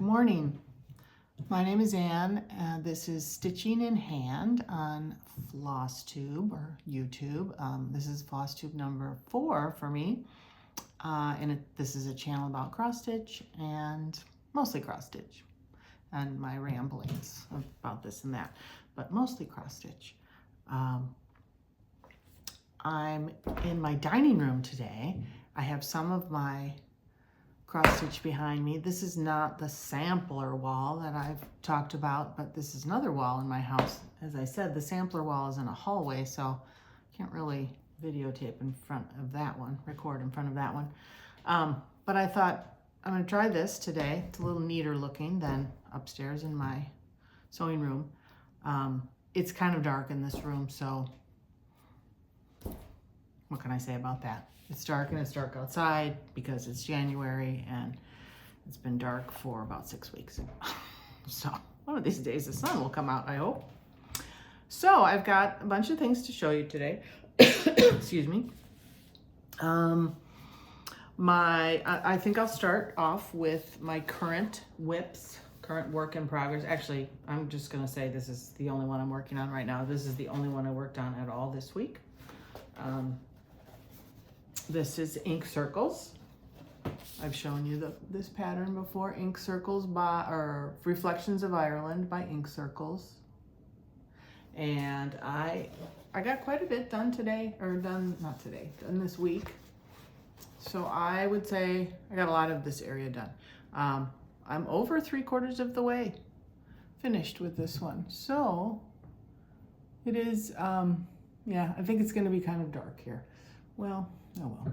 morning. My name is Ann, and this is Stitching in Hand on FlossTube or YouTube. This is FlossTube number 4 for me, this is a channel about cross stitch and mostly cross stitch and my ramblings about this and that, but mostly cross stitch. I'm in my dining room today. I have some of my cross stitch behind me. This is not the sampler wall that I've talked about, but this is another wall in my house. As I said, the sampler wall is in a hallway, so I can't really videotape in front of that one, record in front of that one. But I thought I'm gonna try this today. It's a little neater looking than upstairs in my sewing room. It's kind of dark in this room, so what can I say about that? It's dark and it's dark outside because it's January and it's been dark for about 6 weeks. So one of these days the sun will come out, I hope. So I've got a bunch of things to show you today. Excuse me. I think I'll start off with my current whips, current work in progress. Actually, I'm just gonna say this is the only one I'm working on right now. This is the only one I worked on at all this week. This is Ink Circles. I've shown you this pattern before. Ink Circles or Reflections of Ireland by Ink Circles. And I got quite a bit done today, or done this week. So I would say I got a lot of this area done. I'm over 3/4 of the way finished with this one. So it is, yeah, I think it's gonna be kind of dark here. Well, oh well.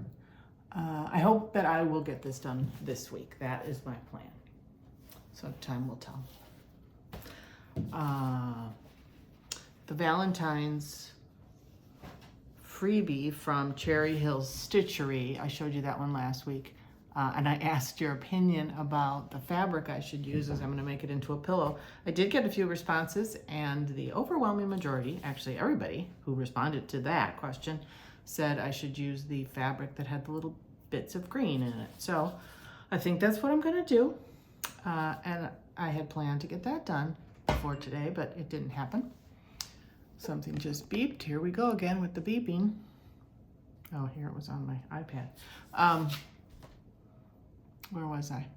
I hope that I will get this done this week. That is my plan. So time will tell. The Valentine's freebie from Cherry Hills Stitchery. I showed you that one last week. And I asked your opinion about the fabric I should use as I'm gonna make it into a pillow. I did get a few responses, and the overwhelming majority, actually everybody who responded to that question, said I should use the fabric that had the little bits of green in it. So I think that's what I'm gonna do. And I had planned to get that done before today, but it didn't happen. Something just beeped. Here we go again with the beeping. Oh, here it was on my iPad. Where was I?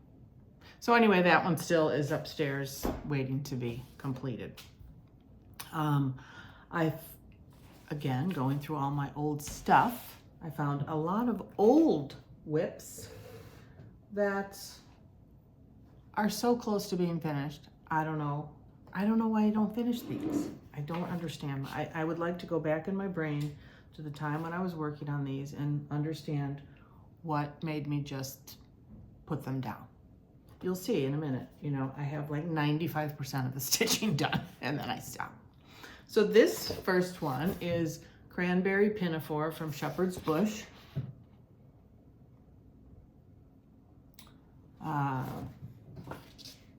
So anyway, that one still is upstairs waiting to be completed. Again, going through all my old stuff, I found a lot of old whips that are so close to being finished. I don't know why I don't finish these. I don't understand. I would like to go back in my brain to the time when I was working on these and understand what made me just put them down. You'll see in a minute, you know, I have like 95% of the stitching done and then I stop. So this first one is Cranberry Pinafore from Shepherd's Bush.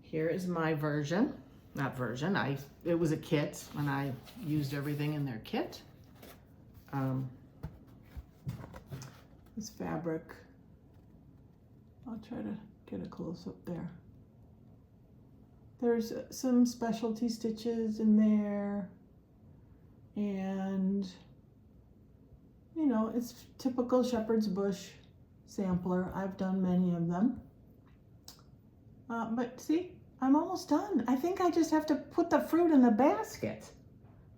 Here is my version. Not version, it was a kit when I used everything in their kit. This fabric, I'll try to get a close up there. There's some specialty stitches in there, and you know, it's typical Shepherd's Bush sampler. I've done many of them. But see, I'm almost done. I think I just have to put the fruit in the basket.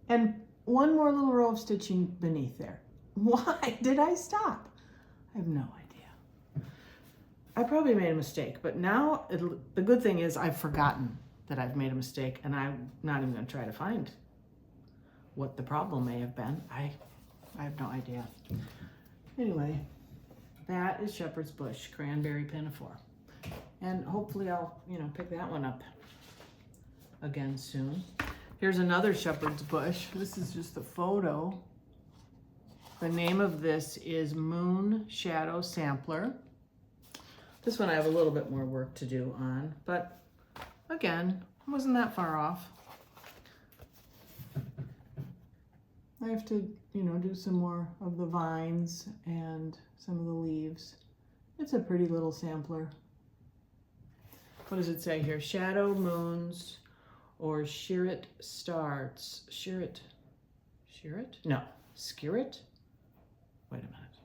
And one more little row of stitching beneath there. Why did I stop? I have no idea. I probably made a mistake, but now the good thing is I've forgotten that I've made a mistake, and I'm not even gonna try to find what the problem may have been. I have no idea. Anyway, that is Shepherd's Bush, Cranberry Pinafore. And hopefully I'll, you know, pick that one up again soon. Here's another Shepherd's Bush. This is just a photo. The name of this is Moon Shadow Sampler. This one I have a little bit more work to do on, but again, it wasn't that far off. I have to, you know, do some more of the vines and some of the leaves. It's a pretty little sampler. what does it say here? Shadow moons or Shearet starts. Shearet? No, Skirt? Wait a minute.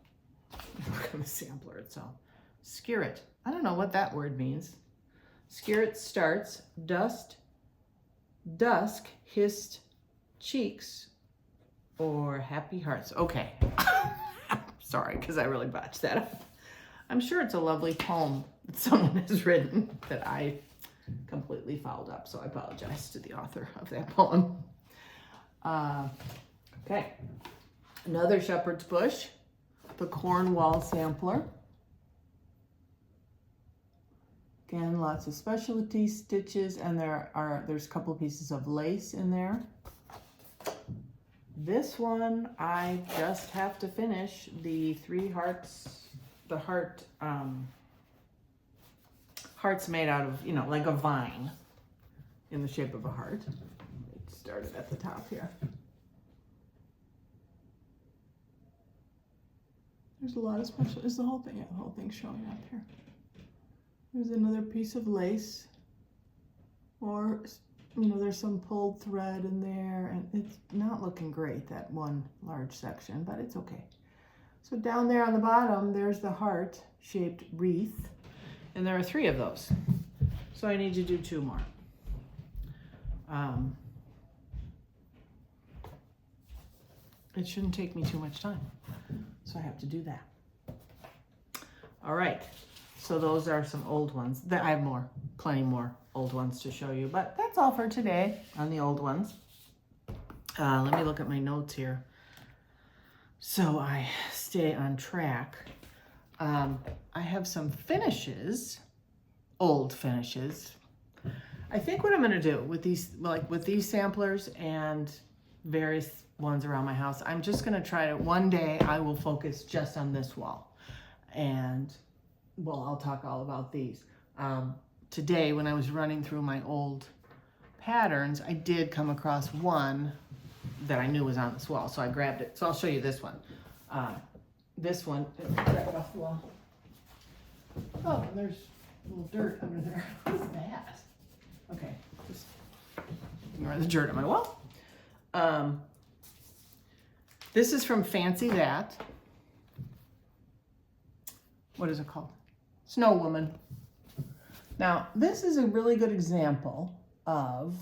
Look at the sampler itself. Skirt. I don't know what that word means. Skirt starts, dusk, hissed cheeks, or happy hearts. Okay. Sorry, because I really botched that up. I'm sure it's a lovely poem that someone has written that I completely fouled up, so I apologize to the author of that poem. Okay. Another shepherd's bush, the Cornwall sampler. Again, lots of specialty stitches, and there's a couple pieces of lace in there. This one, I just have to finish the 3 hearts, the hearts made out of, you know, like a vine in the shape of a heart. It started at the top here. There's a lot of special, is the whole thing, yeah, the whole thing's showing up here. There's another piece of lace, or, you know, there's some pulled thread in there, and it's not looking great, that one large section, but it's okay. So down there on the bottom, there's the heart-shaped wreath, and there are 3 of those. So I need to do 2 more. It shouldn't take me too much time, so I have to do that. All right. So those are some old ones. I have more, plenty more old ones to show you, but that's all for today on the old ones. Let me look at my notes here so I stay on track. I have some finishes, old finishes. I think what I'm gonna do with these, like with these samplers and various ones around my house, I'm just gonna try to, one day I will focus just on this wall, and well, I'll talk all about these. Today, when I was running through my old patterns, I did come across one that I knew was on this wall, so I grabbed it. So I'll show you this one. This one, grab it off the wall. Oh, and there's a little dirt under there. What's that? Okay, just ignore the dirt on my wall. This is from Fancy That. What is it called? Snow Woman. Now, this is a really good example of,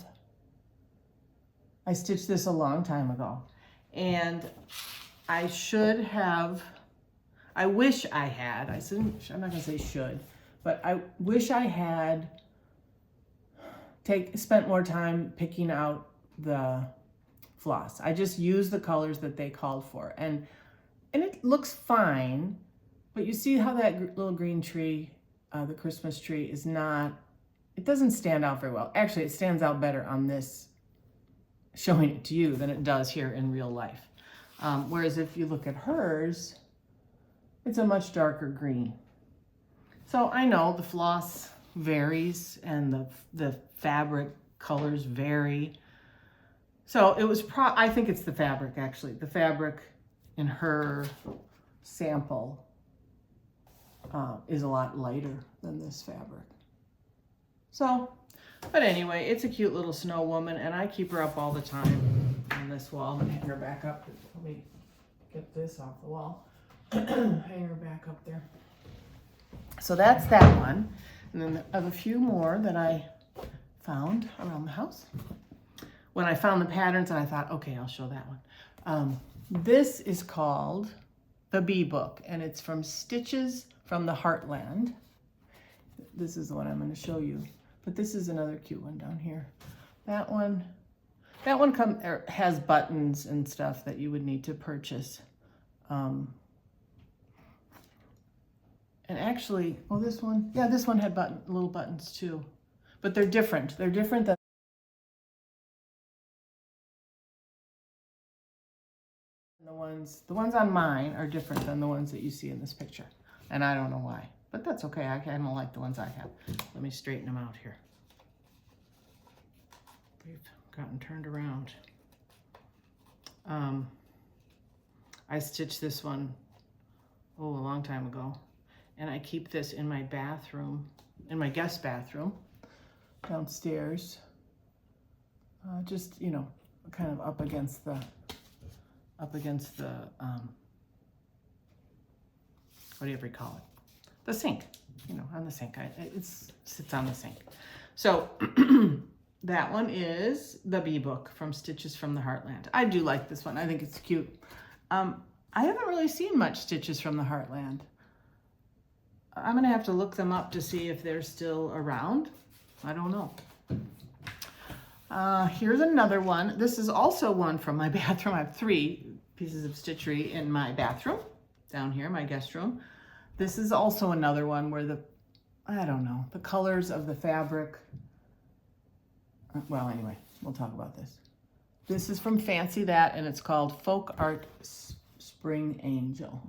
I stitched this a long time ago, and I should have, I wish I had, I'm not gonna say should, but I wish I had spent more time picking out the floss. I just used the colors that they called for, and it looks fine. But you see how that little green tree, the Christmas tree, is not, it doesn't stand out very well. Actually, it stands out better on this, showing it to you, than it does here in real life. Whereas if you look at hers, it's a much darker green. So I know the floss varies and the fabric colors vary. So it was, I think it's the fabric actually. The fabric in her sample is a lot lighter than this fabric. So, but anyway, it's a cute little snow woman, and I keep her up all the time on this wall. I'm gonna hang her back up. Let me get this off the wall. Hang her back up there. So that's that one. And then I have a few more that I found around the house. When I found the patterns, and I thought, okay, I'll show that one. This is called The Bee Book, and it's from Stitches from the Heartland. This is the one I'm going to show you, but this is another cute one down here. That one has buttons and stuff that you would need to purchase. And actually, well, this one had little buttons too, but they're different. They're different than the ones on mine are different than the ones that you see in this picture. And I don't know why, but that's okay. I kind of like the ones I have. Let me straighten them out here. They've gotten turned around. I stitched this one, a long time ago. And I keep this in my bathroom, in my guest bathroom. downstairs. Just, you know, kind of up against the, whatever you call it, the sink, you know, on the sink. It sits on the sink. So that one is the Bee Book from Stitches from the Heartland. I do like this one. I think it's cute. I haven't really seen much Stitches from the Heartland. I'm gonna have to look them up to see if they're still around. I don't know. Here's another one. This is also one from my bathroom. I have 3 pieces of stitchery in my bathroom, down here, my guest room. This is also another one where I don't know, the colors of the fabric. Well, anyway, we'll talk about this. This is from Fancy That, and it's called Folk Art Spring Angel.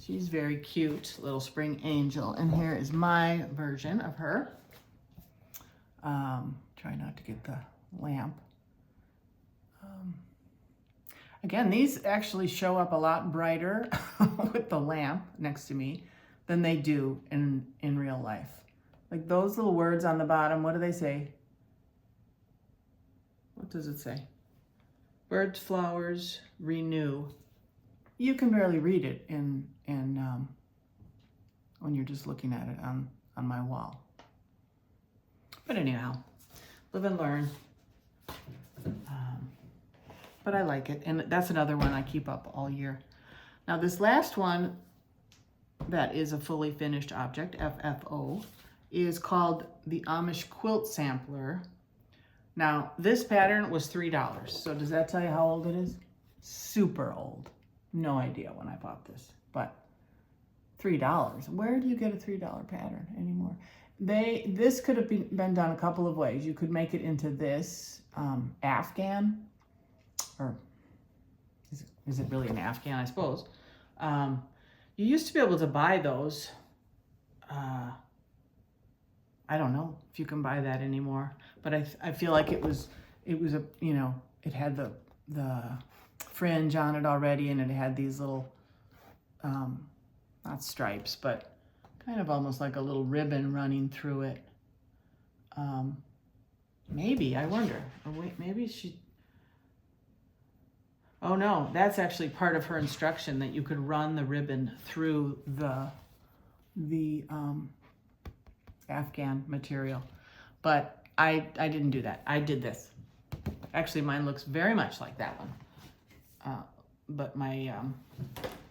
She's very cute, little spring angel. And here is my version of her. Try not to get the lamp. Again, these actually show up a lot brighter with the lamp next to me than they do in real life. Like those little words on the bottom, what do they say? What does it say? Birds, flowers, renew. You can barely read it when you're just looking at it on my wall. But anyhow, live and learn. But I like it, and that's another one I keep up all year. Now this last one that is a fully finished object, FFO, is called the Amish Quilt Sampler. Now this pattern was $3. So does that tell you how old it is? Super old. No idea when I bought this, but $3. Where do you get a $3 pattern anymore? This could have been done a couple of ways. You could make it into this Afghan, or is it really an Afghan, I suppose. You used to be able to buy those. I don't know if you can buy that anymore, but I feel like it was a, you know, it had the fringe on it already, and it had these little, not stripes, but kind of almost like a little ribbon running through it. Maybe, I wonder, or wait, maybe she, oh no, that's actually part of her instruction, that you could run the ribbon through the Afghan material. But I didn't do that. I did this. Actually, mine looks very much like that one. But my,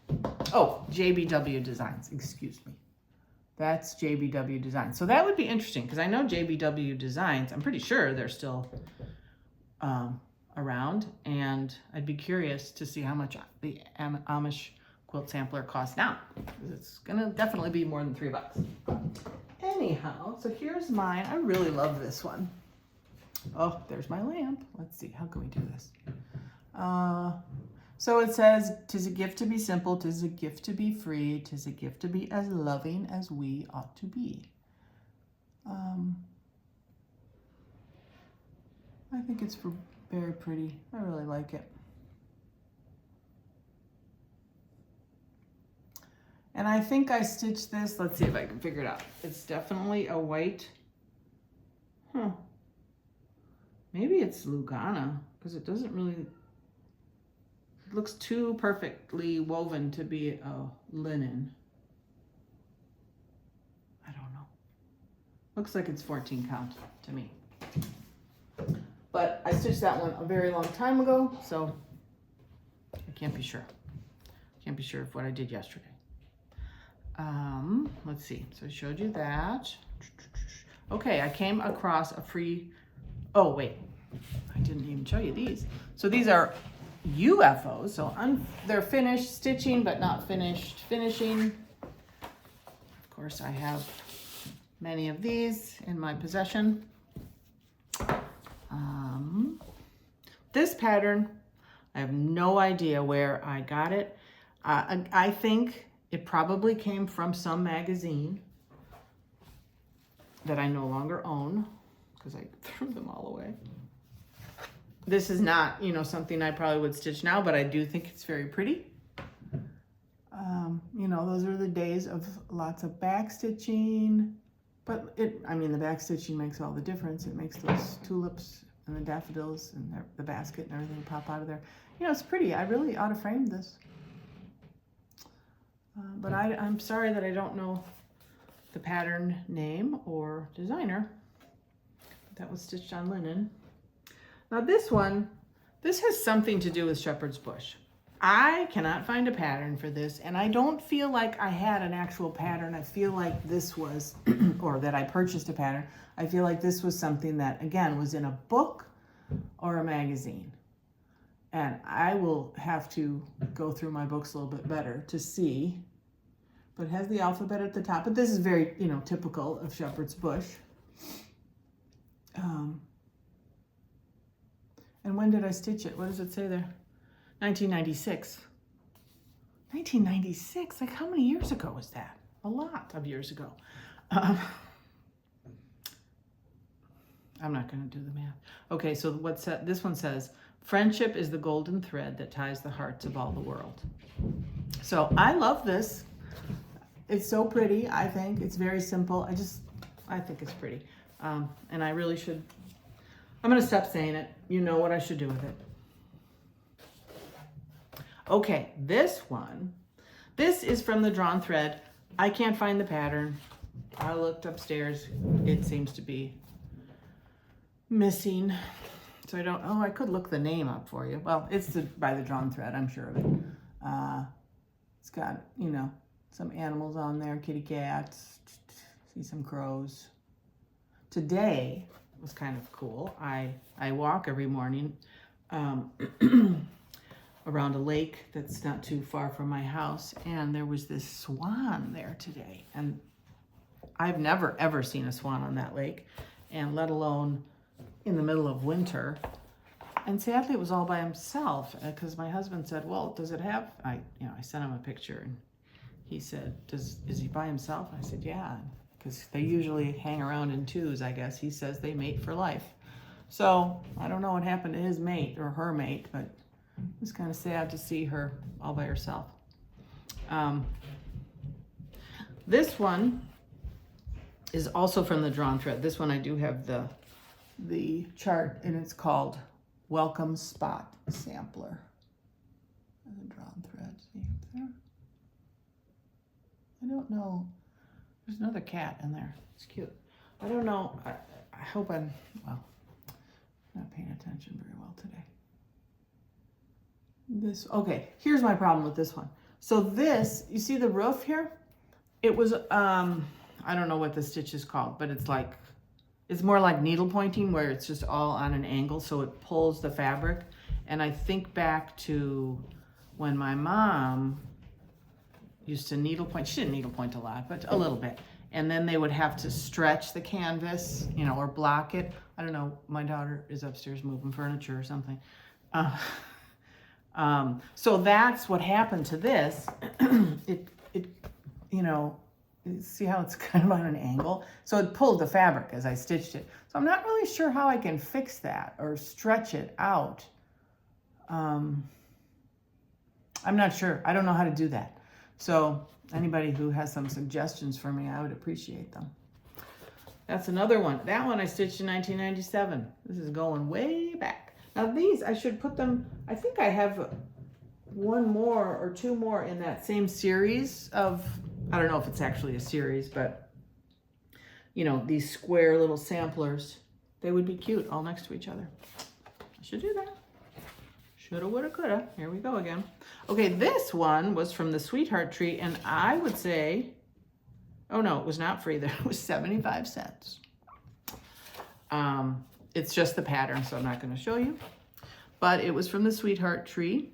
JBW Designs, excuse me. That's JBW Designs. So that would be interesting, because I know JBW Designs, I'm pretty sure they're still around, and I'd be curious to see how much the Amish Quilt Sampler costs now, because it's gonna definitely be more than $3. Anyhow, so here's mine. I really love this one. Oh, there's my lamp. Let's see, how can we do this? So it says, "'Tis a gift to be simple, 'tis a gift to be free, 'tis a gift to be as loving as we ought to be." I think it's very pretty. I really like it. And I think I stitched this. Let's see if I can figure it out. It's definitely a white. Maybe it's Lugana, because it doesn't really, it looks too perfectly woven to be a linen. I don't know. Looks like it's 14 count to me. But I stitched that one a very long time ago, so I can't be sure. Can't be sure of what I did yesterday. Let's see. So I showed you that. Okay, I came across a free, oh wait, I didn't even show you these. So these are UFOs, so they're finished stitching, but not finished finishing. Of course, I have many of these in my possession. This pattern, I have no idea where I got it. I think it probably came from some magazine that I no longer own, because I threw them all away. This is not, you know, something I probably would stitch now, but I do think it's very pretty. You know, those are the days of lots of back stitching, but I mean, the back stitching makes all the difference. It makes those tulips and the daffodils and the basket and everything pop out of there. You know, it's pretty. I really ought to frame this. But I'm sorry that I don't know the pattern name or designer. That was stitched on linen. Now this one, this has something to do with shepherd's bush. I cannot find a pattern for this, and I don't feel like I had an actual pattern. I feel like this was, or that I purchased a pattern. I feel like this was something that, again, was in a book or a magazine. And I will have to go through my books a little bit better to see. But it has the alphabet at the top. But this is very, you know, typical of shepherd's bush. And when did I stitch it? What does it say there? 1996. 1996? Like, how many years ago was that? A lot of years ago. I'm not going to do the math. Okay, so this one says, friendship is the golden thread that ties the hearts of all the world. So I love this. It's so pretty, I think. It's very simple. I think it's pretty. And I really should, I'm going to stop saying it. You know what I should do with it. Okay, this one, this is from the Drawn Thread. I can't find the pattern. I looked upstairs. It seems to be missing. So I don't, I could look the name up for you. Well, it's by the Drawn Thread, I'm sure of it. It's got, you know, some animals on there, kitty cats, see some crows. Today was kind of cool. I walk every morning around a lake that's not too far from my house, and there was this swan there today. And I've never, ever seen a swan on that lake, and let alone in the middle of winter. And sadly, it was all by himself, because my husband said, well, does it have, I sent him a picture, and he said, is he by himself? I said, yeah, because they usually hang around in twos, I guess. He says they mate for life. So I don't know what happened to his mate or her mate, but it was kind of sad to see her all by herself. This one is also from the Drawn Thread. This one I do have the chart, and it's called Welcome Spot Sampler. The Drawn Thread, see up there? I don't know. There's another cat in there. It's cute. I don't know. I hope I'm, well, not paying attention very well today. Okay, here's my problem with this one. So this, you see the roof here? It was, I don't know what the stitch is called, but it's more like needle pointing, where it's just all on an angle, so it pulls the fabric. And I think back to when my mom used to needle point. She didn't needle point a lot, but a little bit. And then they would have to stretch the canvas, you know, or block it. I don't know, my daughter is upstairs moving furniture or something. So that's what happened to this. You know, see how it's kind of on an angle? So it pulled the fabric as I stitched it. So I'm not really sure how I can fix that or stretch it out. I'm not sure. I don't know how to do that. So anybody who has some suggestions for me, I would appreciate them. That's another one. That one I stitched in 1997. This is going way back. Now these, I should put them, I think I have one more or two more in that same series of, I don't know if it's actually a series, but you know, these square little samplers, they would be cute all next to each other. I should do that. Shoulda, woulda, coulda. Here we go again. Okay, this one was from the Sweetheart Tree, and I would say, oh no, it was not free there. It was 75 cents. It's just the pattern, so I'm not going to show you. But it was from the Sweetheart Tree,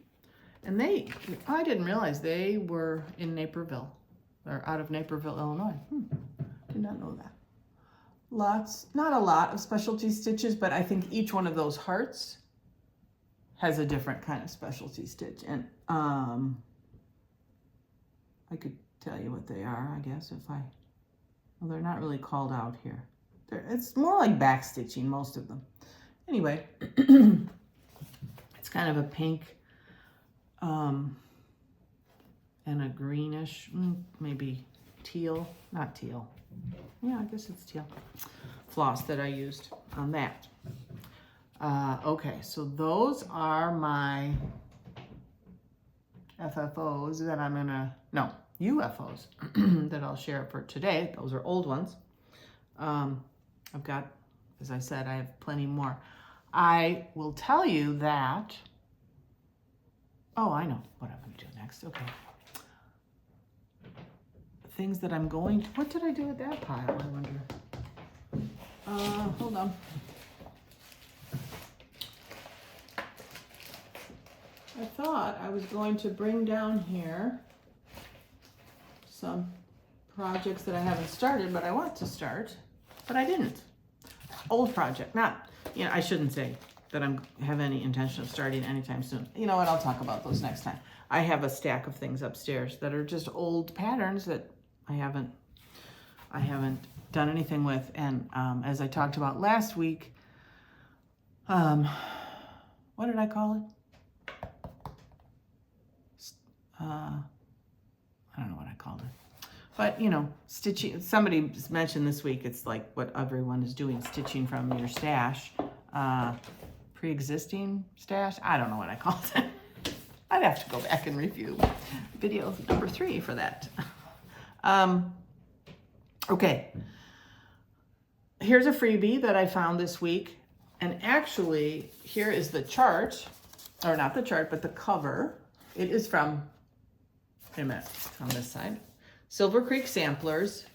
and I didn't realize they were in Naperville, or out of Naperville, Illinois. Did not know that. Not a lot of specialty stitches, but I think each one of those hearts has a different kind of specialty stitch. And I could tell you what they are, I guess, well, they're not really called out here. It's more like back stitching, most of them. Anyway, it's kind of a pink and a greenish, maybe teal, not teal. Yeah, I guess it's teal. Floss that I used on that. Okay, so those are my FFOs that I'm gonna, no, UFOs that I'll share for today. Those are old ones. I've got, as I said, I have plenty more. I will tell you that, oh, I know what I'm gonna do next, okay. Things that I'm going to, what did I do with that pile, I wonder? Hold on. I thought I was going to bring down here some projects that I haven't started, but I want to start, but I didn't. Old project, not, you know, I shouldn't say that I have any intention of starting anytime soon. You know what, I'll talk about those next time. I have a stack of things upstairs that are just old patterns that I haven't done anything with. And as I talked about last week, what did I call it? I don't know what I called it, but you know, stitching, somebody mentioned this week, it's like what everyone is doing, stitching from your stash, pre-existing stash. I don't know what I called it. I'd have to go back and review video number 3 for that. Okay, here's a freebie that I found this week, and actually here is the chart, or not the chart, but the cover. It is from, wait a minute, on this side, Silver Creek Samplers,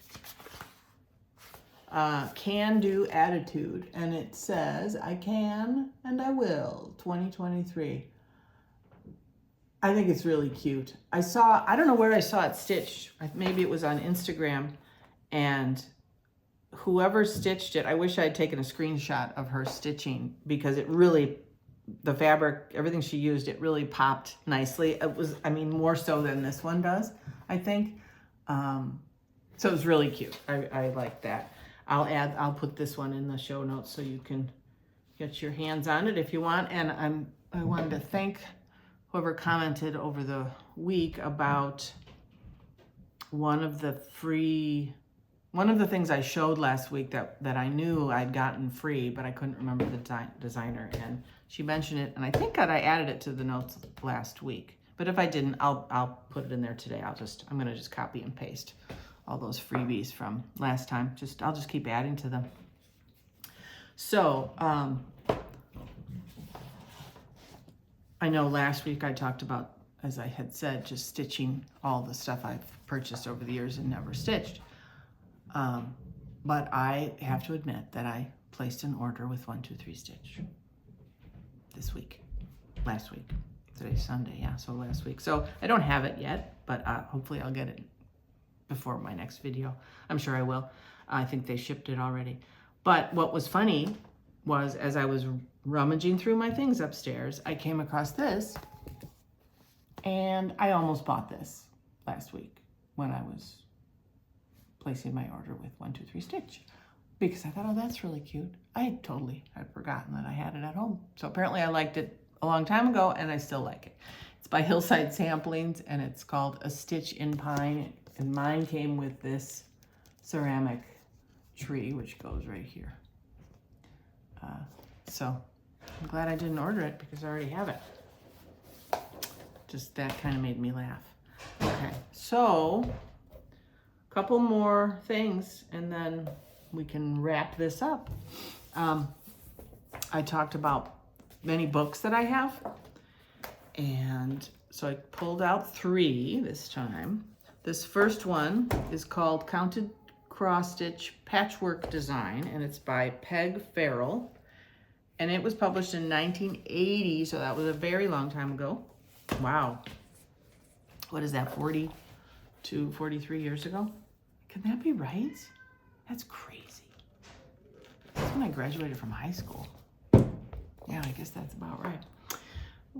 Can Do Attitude, and it says, I can and I will, 2023. I think it's really cute. I don't know where I saw it stitched. Maybe it was on Instagram, and whoever stitched it, I wish I had taken a screenshot of her stitching, because it really, the fabric, everything she used, it really popped nicely. It was, I mean, more so than this one does, I think. So it was really cute. I like that. I'll put this one in the show notes so you can get your hands on it if you want. And I wanted to thank whoever commented over the week about one of the things I showed last week that I knew I'd gotten free, but I couldn't remember the designer, and she mentioned it, and I think that I added it to the notes last week. But if I didn't, I'll put it in there today. I'm gonna just copy and paste all those freebies from last time. I'll just keep adding to them. So I know last week I talked about, as I had said, just stitching all the stuff I've purchased over the years and never stitched. But I have to admit that I placed an order with 1-2-3 Stitch this week, last week. Today's Sunday, yeah, so last week. So I don't have it yet, but hopefully I'll get it before my next video. I'm sure I will. I think they shipped it already. But what was funny was, as I was rummaging through my things upstairs, I came across this, and I almost bought this last week when I was placing my order with 1-2-3 Stitch, because I thought, oh, that's really cute. I had forgotten that I had it at home. So apparently I liked it a long time ago, and I still like it. It's by Hillside Samplings, and it's called A Stitch in Pine, and mine came with this ceramic tree, which goes right here. So I'm glad I didn't order it, because I already have it. Just that kind of made me laugh. Okay, so a couple more things, and then we can wrap this up. I talked about many books that I have, and so I pulled out 3 this time. This first one is called Counted Cross Stitch Patchwork Design, and it's by Farrell, and it was published in 1980, so that was a very long time ago. Wow. What is that, 42, 43 years ago? Can that be right? That's crazy. That's when I graduated from high school. Yeah, I guess that's about right.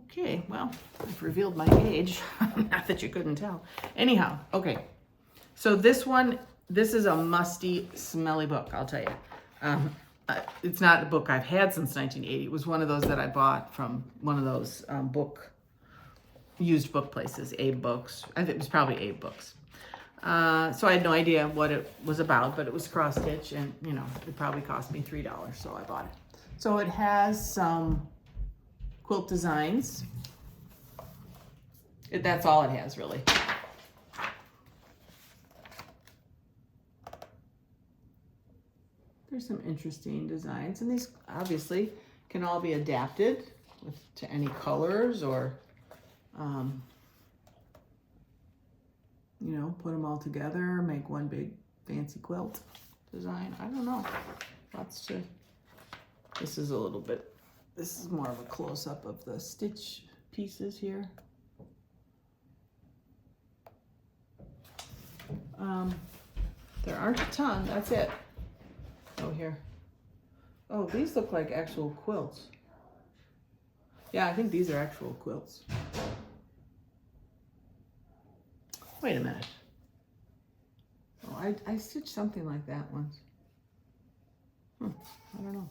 Okay, well, I've revealed my age. Not that you couldn't tell. Anyhow, okay. So this is a musty, smelly book, I'll tell you. It's not a book I've had since 1980. It was one of those that I bought from one of those book used book places, Abe Books. I think it was probably Abe Books. So I had no idea what it was about, but it was cross stitch, and you know, it probably cost me $3, so I bought it. So it has some quilt designs. That's all it has, really. There's some interesting designs, and these obviously can all be adapted to any colors, or you know, put them all together, make one big fancy quilt design. I don't know. Lots to. This is a little bit. This is more of a close-up of the stitch pieces here. There aren't a ton. That's it. Oh, here. Oh, these look like actual quilts. Yeah, I think these are actual quilts. Wait a minute. Oh, I stitched something like that once. I don't know.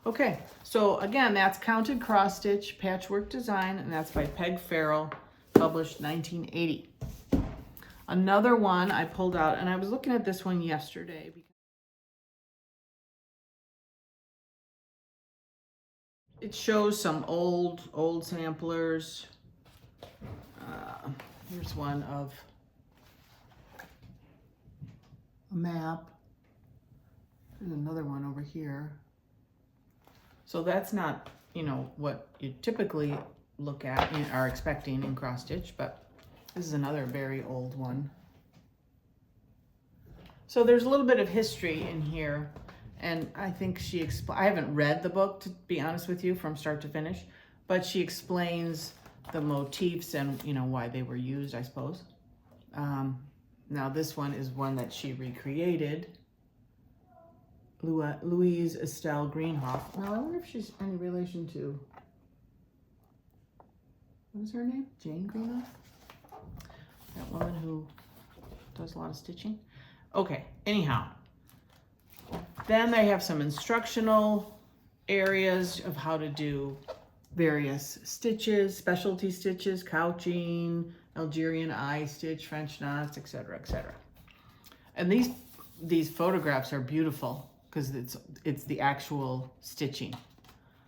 Okay, so again, that's Counted Cross Stitch Patchwork Design, and that's by Peg Farrell, published 1980. Another one I pulled out, and I was looking at this one yesterday. It shows some old samplers. Here's one of a map. There's another one over here. So that's not, you know, what you typically look at and are expecting in cross stitch, but this is another very old one. So there's a little bit of history in here, and I think I haven't read the book, to be honest with you, from start to finish, but she explains the motifs and, you know, why they were used, I suppose. Now this one is one that she recreated. Louise Estelle Greenhoff. Now I wonder if she's any relation to, what is her name? Jane Greenhoff? That woman who does a lot of stitching. Okay, anyhow. Then they have some instructional areas of how to do various stitches, specialty stitches, couching, Algerian eye stitch, French knots, etc., etc. And these photographs are beautiful because it's the actual stitching.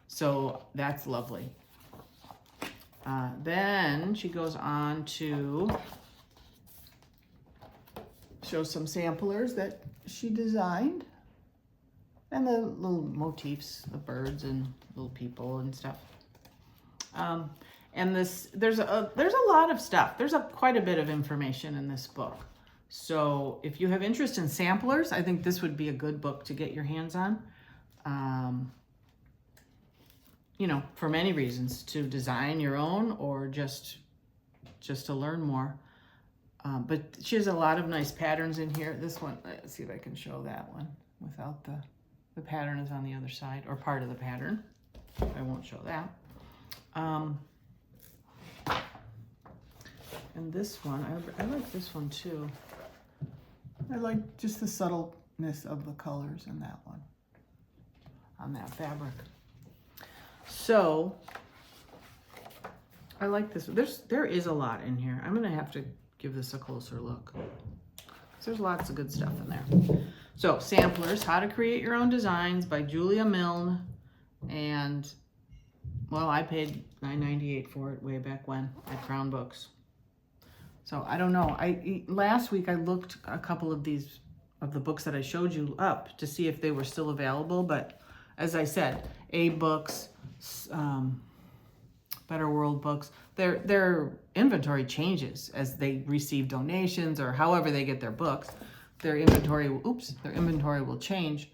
So that's lovely. Then she goes on to show some samplers that she designed, and the little motifs, the birds and little people and stuff. And there's a lot of stuff. There's quite a bit of information in this book. So if you have interest in samplers, I think this would be a good book to get your hands on. You know, for many reasons, to design your own or just to learn more. But she has a lot of nice patterns in here. This one, let's see if I can show that one without the pattern is on the other side, or part of the pattern. I won't show that. And this one, I like this one too. I like just the subtleness of the colors in that one, on that fabric. So, I like this. There is a lot in here. I'm gonna have to give this a closer look. There's lots of good stuff in there. So, samplers, How to Create Your Own Designs by Julia Milne. And, well, I paid $9.98 for it way back when at Crown Books. So I don't know. Last week I looked a couple of the books that I showed you up to see if they were still available, but as I said, Abe Books, Better World Books, their inventory changes as they receive donations or however they get their books. Their inventory will change.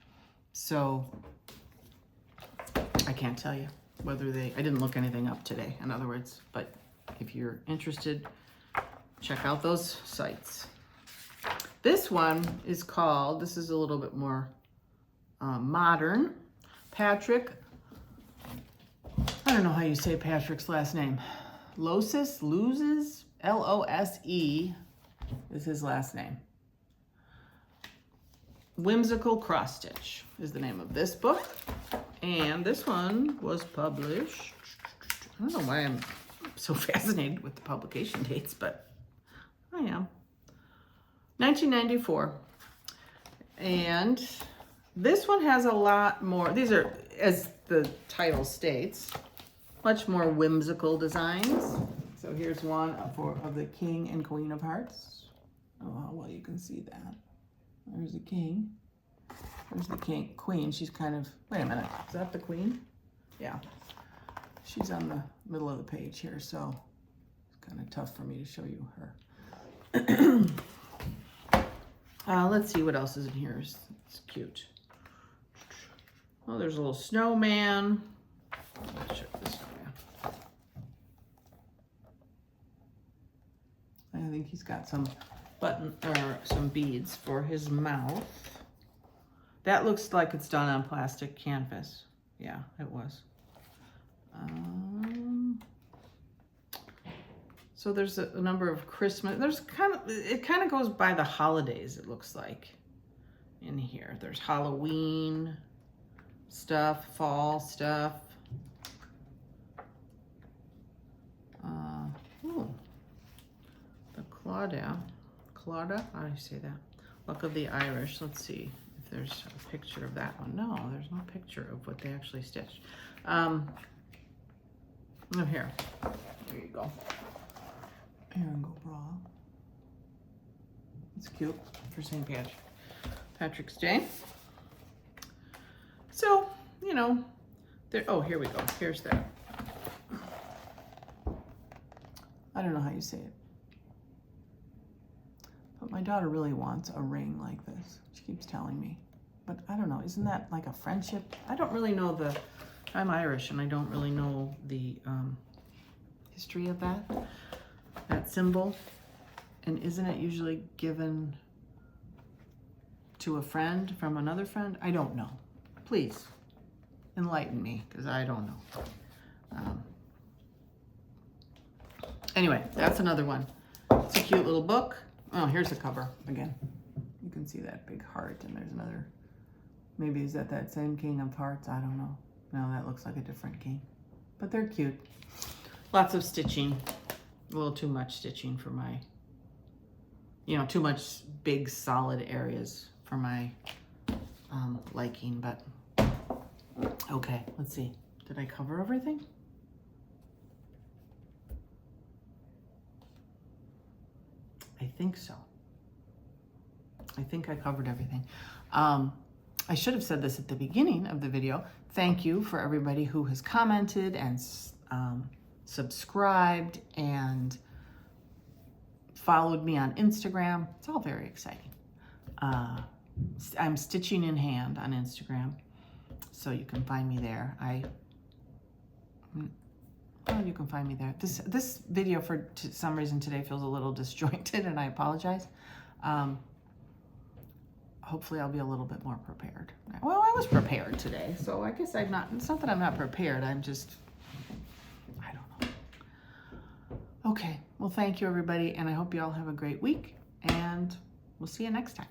So I can't tell you whether I didn't look anything up today, in other words, but if you're interested, check out those sites. This one is called, this is a little bit more modern, Patrick, I don't know how you say Patrick's last name. Loses, L-O-S-E is his last name. Whimsical Cross Stitch is the name of this book. And this one was published, I don't know why I'm so fascinated with the publication dates, but I am. 1994. And this one has a lot more, these are, as the title states, much more whimsical designs. So here's one of the King and Queen of Hearts. Oh, how well you can see that. There's the King. There's the Queen. She's kind of, wait a minute, is that the Queen? Yeah. She's on the middle of the page here, so it's kind of tough for me to show you her. Let's see what else is in here. It's cute. Oh, there's a little snowman. Let's check this snowman. I think he's got some some beads for his mouth. That looks like it's done on plastic canvas. Yeah, it was. So there's a number of Christmas. There's it kind of goes by the holidays. It looks like in here. There's Halloween stuff, fall stuff. The Claudia, how do you say that? Luck of the Irish. Let's see if there's a picture of that one. No, there's no picture of what they actually stitched. Oh, here. There you go. Here and go bra. It's cute for St. Patrick's Day. So, you know, there. Oh, here we go. Here's that. I don't know how you say it. But my daughter really wants a ring like this. She keeps telling me. But I don't know. Isn't that like a friendship? I don't really know I'm Irish and I don't really know the history of that symbol. And isn't it usually given to a friend from another friend? I don't know. Please enlighten me, because I don't know. Anyway, that's another one. It's a cute little book. Oh, here's the cover again. You can see that big heart, and there's another. Maybe is that same King of Hearts? I don't know. No, that looks like a different king. But they're cute. Lots of stitching. A little too much stitching for my, too much big solid areas for my liking, but okay, let's see. Did I cover everything? I think so. I think I covered everything. I should have said this at the beginning of the video. Thank you for everybody who has commented and subscribed and followed me on Instagram. It's all very exciting. I'm Stitching in Hand on Instagram, so you can find me there. You can find me there. This video for some reason today feels a little disjointed, and I apologize. Hopefully I'll be a little bit more prepared. Well, I was prepared today, so I guess I'm not. It's not that I'm not prepared. I'm just, I don't know. Okay. Well, thank you everybody, and I hope you all have a great week, and we'll see you next time.